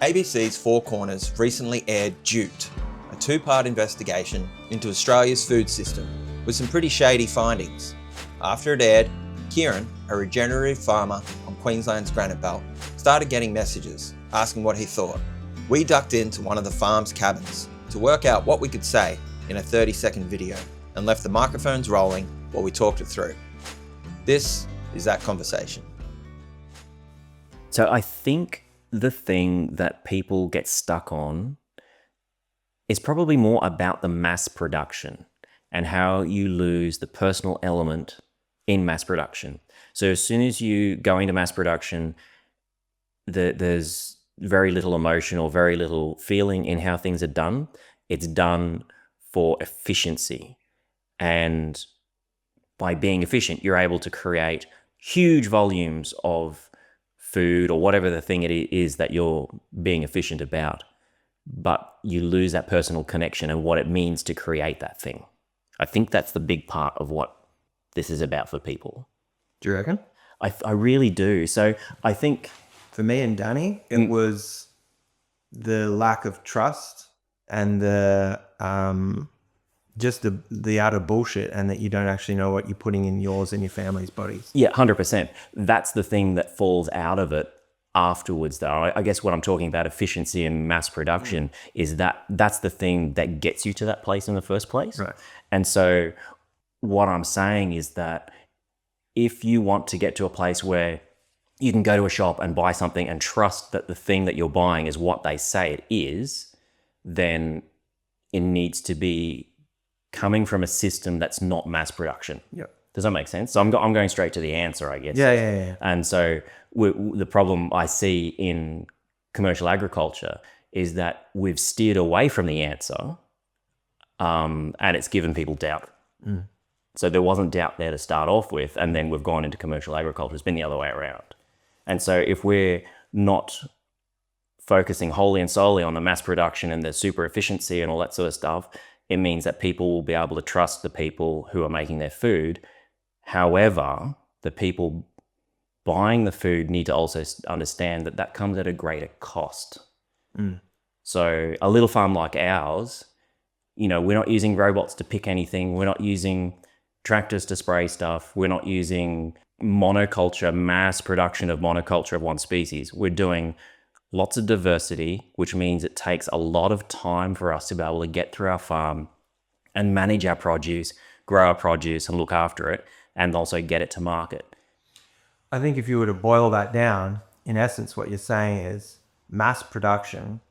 ABC's Four Corners recently aired Duped, a two-part investigation into Australia's food system with some pretty shady findings. After it aired, Kieran, a regenerative farmer on Queensland's Granite Belt, started getting messages asking what he thought. We ducked into one of the farm's cabins to work out what we could say in a 30-second video and left the microphones rolling while we talked it through. This is that conversation. So I think the thing that people get stuck on is probably more about the mass production and how you lose the personal element in mass production. So as soon as you go into mass production, there's very little emotion or very little feeling in how things are done. It's done for efficiency. And by being efficient, you're able to create huge volumes of food or whatever the thing it is that you're being efficient about. But you lose that personal connection and what it means to create that thing. I think that's the big part of what this is about for people. Do you reckon? I really do. So I think for me and Danny, it was the lack of trust and the just the utter bullshit, and that you don't actually know what you're putting in yours and your family's bodies. Yeah, 100%. That's the thing that falls out of it afterwards, though. I guess what I'm talking about, efficiency and mass production, is that's the thing that gets you to that place in the first place. Right. And so what I'm saying is that if you want to get to a place where you can go to a shop and buy something and trust that the thing that you're buying is what they say it is, then it needs to be coming from a system that's not mass production. Yep. Does that make sense? So I'm going straight to the answer, I guess. Yeah. And so the problem I see in commercial agriculture is that we've steered away from the answer, and it's given people doubt. So there wasn't doubt there to start off with, and then we've gone into commercial agriculture. It's been the other way around. And so if we're not focusing wholly and solely on the mass production and the super efficiency and all that sort of stuff, it means that people will be able to trust the people who are making their food. However, the people buying the food need to also understand that that comes at a greater cost. So a little farm like ours, we're not using robots to pick anything. We're not using tractors to spray stuff. We're not using monoculture, mass production of monoculture of one species. We're doing lots of diversity, which means it takes a lot of time for us to be able to get through our farm and manage our produce, grow our produce and look after it, and also get it to market. I think if you were to boil that down, in essence, what you're saying is mass production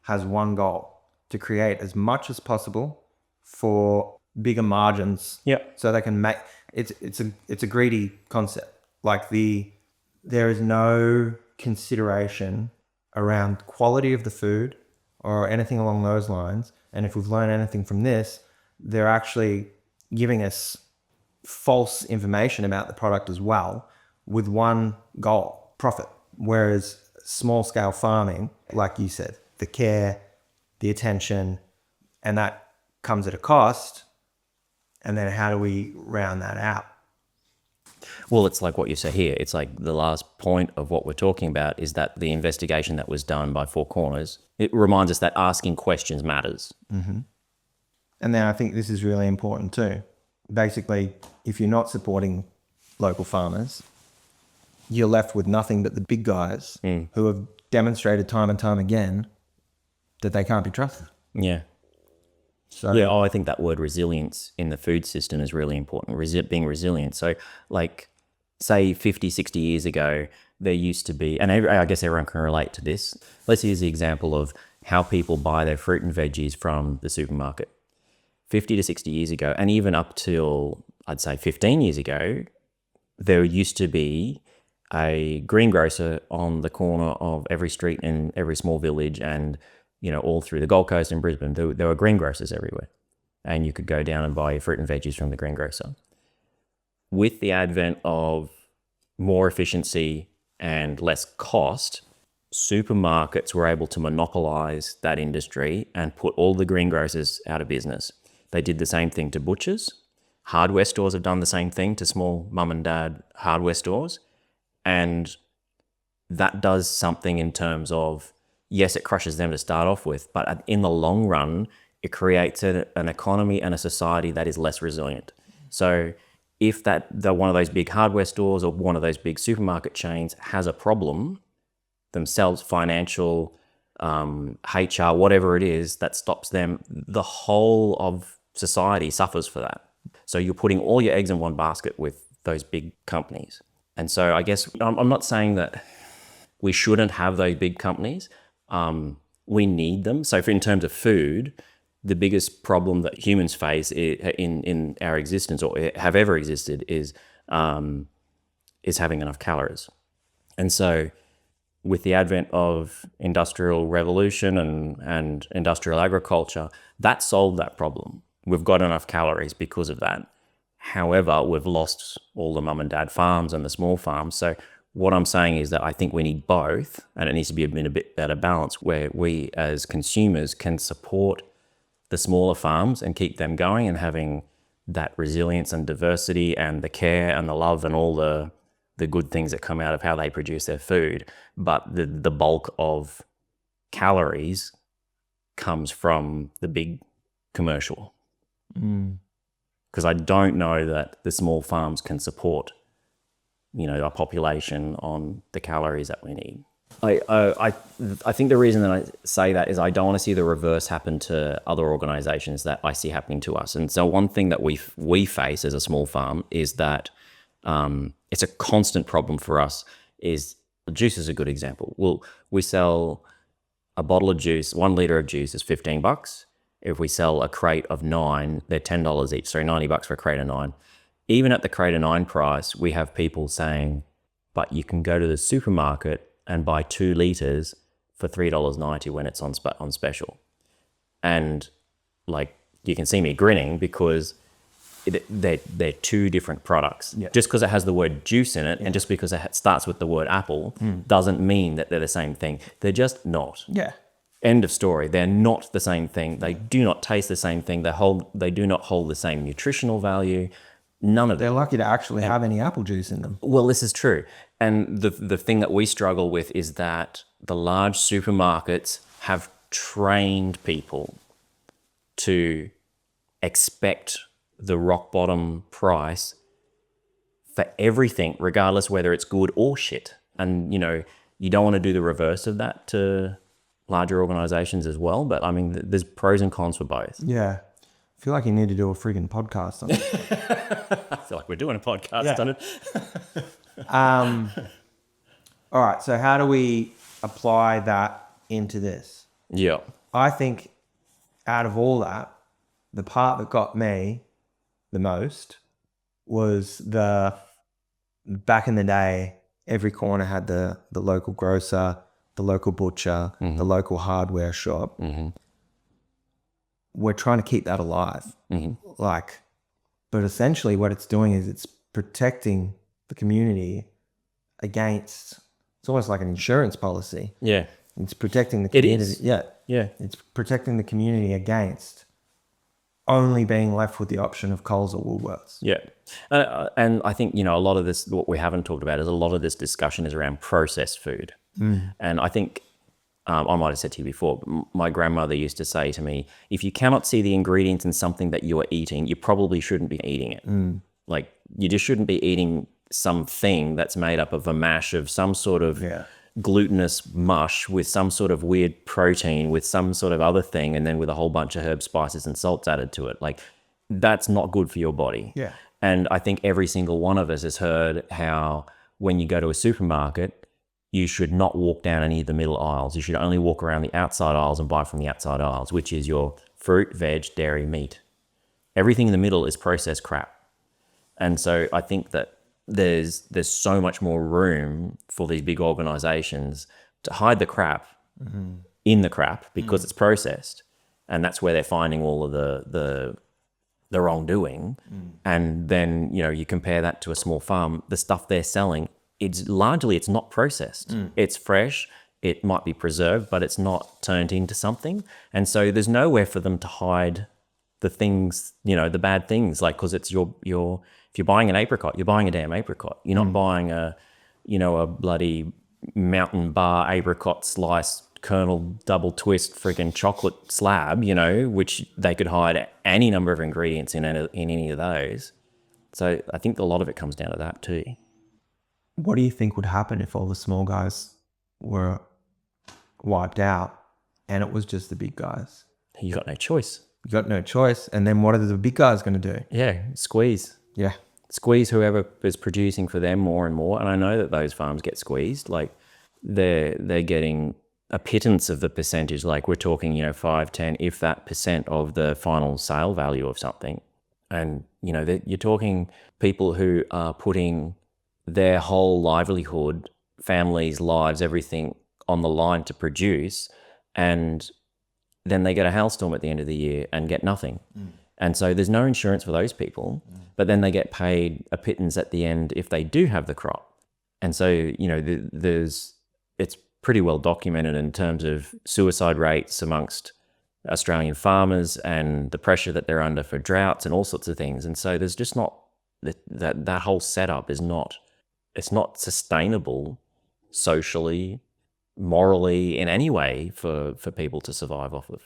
has one goal: to create as much as possible for bigger margins. Yep. So they can make it's a greedy concept. Like there is no consideration around quality of the food or anything along those lines. And if we've learned anything from this, they're actually giving us false information about the product as well, with one goal: profit. Whereas small scale farming, like you said, the care, the attention, and that comes at a cost. And then how do we round that out? Well, it's like what you say here. It's like the last point of what we're talking about is that the investigation that was done by Four Corners, it reminds us that asking questions matters. Mm-hmm. And then I think this is really important too. Basically, if you're not supporting local farmers, you're left with nothing but the big guys who have demonstrated time and time again that they can't be trusted. Yeah. So yeah, I think that word resilience in the food system is really important, being resilient. So like, say 50, 60 years ago, there used to be, and I guess everyone can relate to this. Let's use the example of how people buy their fruit and veggies from the supermarket. 50 to 60 years ago, and even up till, I'd say 15 years ago, there used to be a greengrocer on the corner of every street in every small village, and all through the Gold Coast and Brisbane, there were greengrocers everywhere. And you could go down and buy your fruit and veggies from the greengrocer. With the advent of more efficiency and less cost, supermarkets were able to monopolize that industry and put all the greengrocers out of business. They did the same thing to butchers. Hardware stores have done the same thing to small mum and dad hardware stores. And that does something in terms of yes, it crushes them to start off with, but in the long run, it creates an economy and a society that is less resilient. So if one of those big hardware stores or one of those big supermarket chains has a problem themselves, financial, HR, whatever it is that stops them, the whole of society suffers for that. So you're putting all your eggs in one basket with those big companies. And so I guess I'm not saying that we shouldn't have those big companies. We need them. So in terms of food, the biggest problem that humans face in our existence or have ever existed is having enough calories. And so with the advent of industrial revolution and industrial agriculture, that solved that problem. We've got enough calories because of that. However, we've lost all the mum and dad farms and the small farms. So what I'm saying is that I think we need both, and it needs to be in a bit better balance where we as consumers can support the smaller farms and keep them going and having that resilience and diversity and the care and the love and all the good things that come out of how they produce their food. But the bulk of calories comes from the big commercial. Because I don't know that the small farms can support, a population on the calories that we need. I think the reason that I say that is I don't want to see the reverse happen to other organizations that I see happening to us. And so one thing that we face as a small farm is that it's a constant problem for us. Is juice is a good example. We sell a bottle of juice, 1 liter of juice is $15. If we sell a crate of 9, they're $10 each. So $90 for a crate of 9. Even at the crate of 9 price, we have people saying, but you can go to the supermarket and buy 2 liters for $3.90 when it's on special. And like, you can see me grinning because they're two different products. Yeah. Just because it has the word juice in it and just because it starts with the word apple doesn't mean that they're the same thing. They're just not. Yeah. End of story. They're not the same thing. They do not taste the same thing. They do not hold the same nutritional value. None of them. They're lucky to actually have any apple juice in them. Well, this is true. And the thing that we struggle with is that the large supermarkets have trained people to expect the rock bottom price for everything, regardless whether it's good or shit. And, you don't want to do the reverse of that to larger organizations as well. But I mean, there's pros and cons for both. Yeah. I feel like you need to do a friggin' podcast on it. I feel like we're doing a podcast on it. All right. So how do we apply that into this? Yeah. I think out of all that, the part that got me the most was back in the day, every corner had the local grocer, the local butcher, the local hardware shop. Mm-hmm. We're trying to keep that alive. Mm-hmm. But essentially what it's doing is it's protecting the community against, it's almost like an insurance policy. Yeah. It's protecting the community. It is. Yeah. Yeah. It's protecting the community against only being left with the option of Coles or Woolworths. Yeah. And I think, a lot of this, what we haven't talked about is a lot of this discussion is around processed food. And I think, I might have said to you before, my grandmother used to say to me, if you cannot see the ingredients in something that you are eating, you probably shouldn't be eating it. Like, you just shouldn't be eating something that's made up of a mash of some sort of glutinous mush with some sort of weird protein with some sort of other thing, and then with a whole bunch of herbs, spices, and salts added to it. Like, that's not good for your body. Yeah. And I think every single one of us has heard how when you go to a supermarket, you should not walk down any of the middle aisles. You should only walk around the outside aisles and buy from the outside aisles, which is your fruit, veg, dairy, meat. Everything in the middle is processed crap. And so I think that there's so much more room for these big organizations to hide the crap in the crap because it's processed. And that's where they're finding all of the wrongdoing. And then, you compare that to a small farm, the stuff they're selling, it's not processed. It's fresh. It might be preserved, but it's not turned into something. And so there's nowhere for them to hide the things, the bad things. Like, because it's if you're buying an apricot, you're buying a damn apricot. You're not buying a bloody mountain bar apricot slice kernel double twist freaking chocolate slab, you know, which they could hide any number of ingredients in any of those. So I think a lot of it comes down to that too. What do you think would happen if all the small guys were wiped out and it was just the big guys? You got no choice. You got no choice. And then what are the big guys going to do? Yeah, squeeze. Yeah. Squeeze whoever is producing for them more and more. And I know that those farms get squeezed. Like they're getting a pittance of the percentage. Like we're talking, you know, 5, 10, if that % of the final sale value of something. And, you know, you're talking people who are putting their whole livelihood, families, lives, everything on the line to produce, and then they get a hailstorm at the end of the year and get nothing. And so there's no insurance for those people, but then they get paid a pittance at the end if they do have the crop. And so, you know, it's pretty well documented in terms of suicide rates amongst Australian farmers and the pressure that they're under for droughts and all sorts of things. And so there's just not that whole setup is not, it's not sustainable socially, morally, in any way for people to survive off of.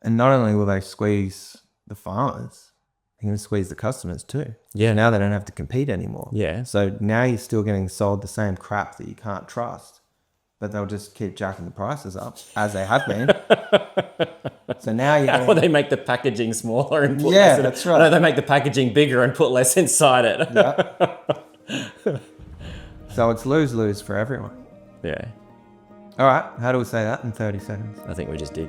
And not only will they squeeze the farmers, they're going to squeeze the customers too. Yeah. Now they don't have to compete anymore. Yeah. So now you're still getting sold the same crap that you can't trust, but they'll just keep jacking the prices up as they have been. So now you're getting... Or they make the packaging smaller and put Yeah, less in it. that's right. No, they make the packaging bigger and put less inside it. Yeah. So it's lose-lose for everyone. Yeah. All right. How do we say that in 30 seconds? I think we just did.